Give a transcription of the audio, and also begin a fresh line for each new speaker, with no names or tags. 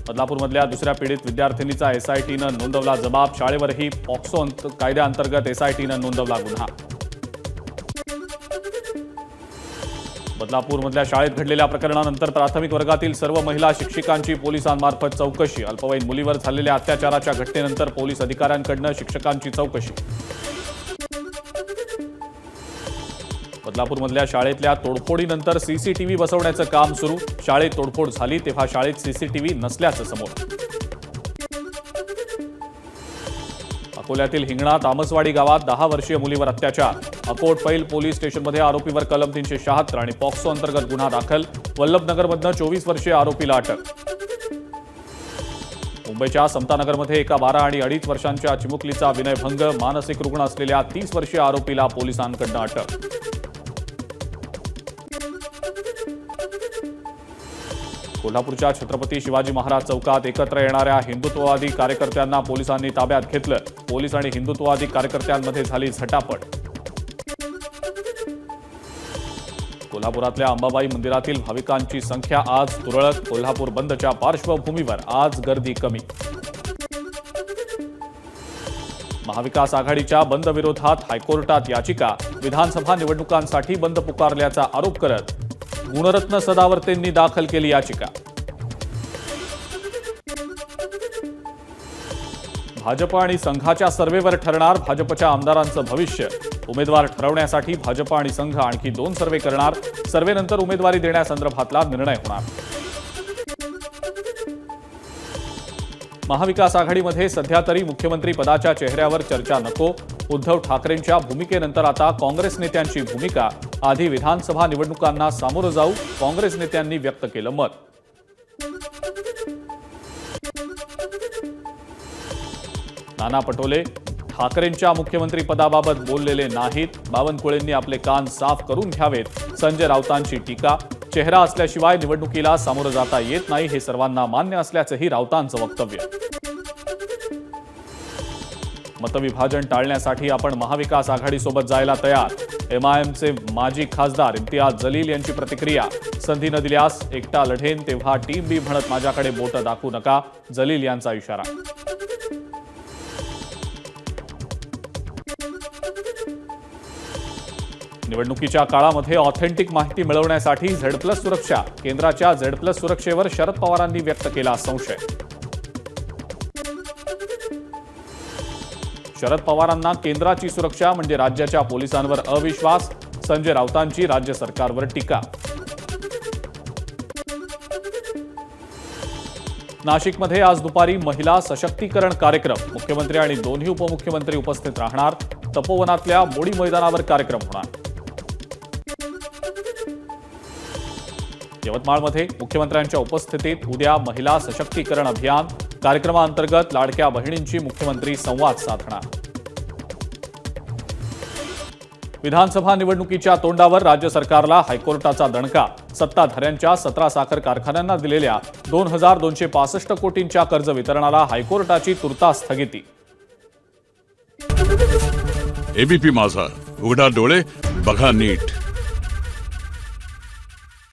बदलापूरमधल्या दुसऱ्या पीडित विद्यार्थिनीचा एसआयटीनं नोंदवला जबाब। शाळेवरही पॉक्सो कायद्याअंतर्गत एसआयटीनं नोंदवला गुन्हा। बदलापूरमधल्या शाळेत घडलेल्या प्रकरणानंतर प्राथमिक वर्गातील सर्व महिला शिक्षिकांची पोलिसांमार्फत चौकशी। अल्पवयीन मुलीवर झालेल्या अत्याचाराच्या घटनेनंतर पोलीस अधिकाऱ्यांकडून शिक्षकांची चौकशी। बदलापूरमधल्या शाळेतल्या तोडफोडीनंतर सीसीटीव्ही बसवण्याचं काम सुरू। शाळेत तोडफोड झाली तेव्हा शाळेत सीसीटीव्ही नसल्याचं समोर। अकोल्यातील हिंगणा तामसवाडी गावात 10 वर्षीय मुलीवर अत्याचार। अकोट-पैल पोलीस स्टेशनमध्ये आरोपीवर कलम 376 आणि पॉक्सो अंतर्गत गुन्हा दाखल। वल्लभनगरमधनं 24 वर्षीय आरोपीला अटक। मुंबईच्या समतानगरमध्ये एका 12 आणि 2.5 वर्षांच्या चिमुकलीचा विनयभंग। मानसिक रुग्ण असलेल्या 30 वर्षीय आरोपीला पोलिसांकडून अटक। कोल्हापूरच्या छत्रपती शिवाजी महाराज चौकात एकत्र येणाऱ्या हिंदुत्ववादी कार्यकर्त्यांना पोलिसांनी ताब्यात घेतलं। पोलीस आणि हिंदुत्ववादी कार्यकर्त्यांमध्ये झाली झटापट। कोल्हापुरातल्या अंबाबाई मंदिरातील भाविकांची संख्या आज तुरळक। कोल्हापूर बंदच्या पार्श्वभूमीवर आज गर्दी कमी। महाविकास आघाडीच्या बंद विरोधात हायकोर्टात याचिका। विधानसभा निवडणुकांसाठी बंद पुकारल्याचा आरोप करत गुणरत्न सदावर्तेंनी दाखल केली याचिका। भाजप आणि संघाच्या सर्व्हेवर ठरणार भाजपच्या आमदारांचं भविष्य। उमेदवार ठरवण्यासाठी भाजप आणि संघ आणखी 2 सर्व्हे करणार। सर्व्हेनंतर उमेदवारी देण्यासंदर्भातला निर्णय होणार। महाविकास आघाडीमध्ये सध्या तरी मुख्यमंत्री पदाच्या चेहऱ्यावर चर्चा नको। उद्धव ठाकरेंच्या भूमिकेनंतर आता काँग्रेस नेत्यांची भूमिका। आधी विधानसभा निवडणुकांना सामोरं जाऊ, काँग्रेस नेत्यांनी व्यक्त केलं मत। नाना पटोले ठाकरेंच्या मुख्यमंत्री पदाबाबत बोललेले नाहीत। बावनकुळेंनी आपले कान साफ करून घ्यावेत। संजय राऊतांची टीका। चेहरा असल्याशिवाय निवडणुकीला सामोरं जाता येत नाही हे सर्वांना मान्य असल्याचंही राऊतांचं वक्तव्य। मतविभाजन टाळण्यासाठी आपण महाविकास आघाडीसोबत जायला तयार। एमआयएमचे माजी खासदार इम्तियाज जलील यांची प्रतिक्रिया। संधी न दिल्यास एकटा लढेन तेव्हा टीम बी म्हणत माझ्याकडे बोट दाखवू नका, जलील यांचा इशारा। निवडणुकीच्या काळामध्ये ऑथेंटिक माहिती मिळवण्यासाठी झेड+ सुरक्षा। केंद्राच्या झेड+ सुरक्षेवर शरद पवारांनी व्यक्त केला संशय। शरद पवारांना केंद्राची सुरक्षा म्हणजे राज्याच्या पोलिसांवर अविश्वास। संजय राऊतांची राज्य सरकारवर टीका। नाशिकमध्ये आज दुपारी महिला सशक्तीकरण कार्यक्रम। मुख्यमंत्री आणि दोन्ही उपमुख्यमंत्री उपस्थित राहणार। तपोवनातल्या मोडी मैदानावर कार्यक्रम होणार। यवतमाळमध्ये मुख्यमंत्र्यांच्या उपस्थितीत उद्या महिला सशक्तीकरण अभियान। कार्यक्रमाअंतर्गत लाडक्या बहिणींची मुख्यमंत्री संवाद साधणार। विधानसभा निवडणुकीच्या तोंडावर राज्य सरकारला हायकोर्टाचा दणका। सत्ताधाऱ्यांच्या 17 साखर कारखान्यांना दिलेल्या 2265 कोटींच्या कर्ज वितरणाला हायकोर्टाची तुर्तास स्थगिती।
एबीपी माझा, उघडा डोळे बघा नीट।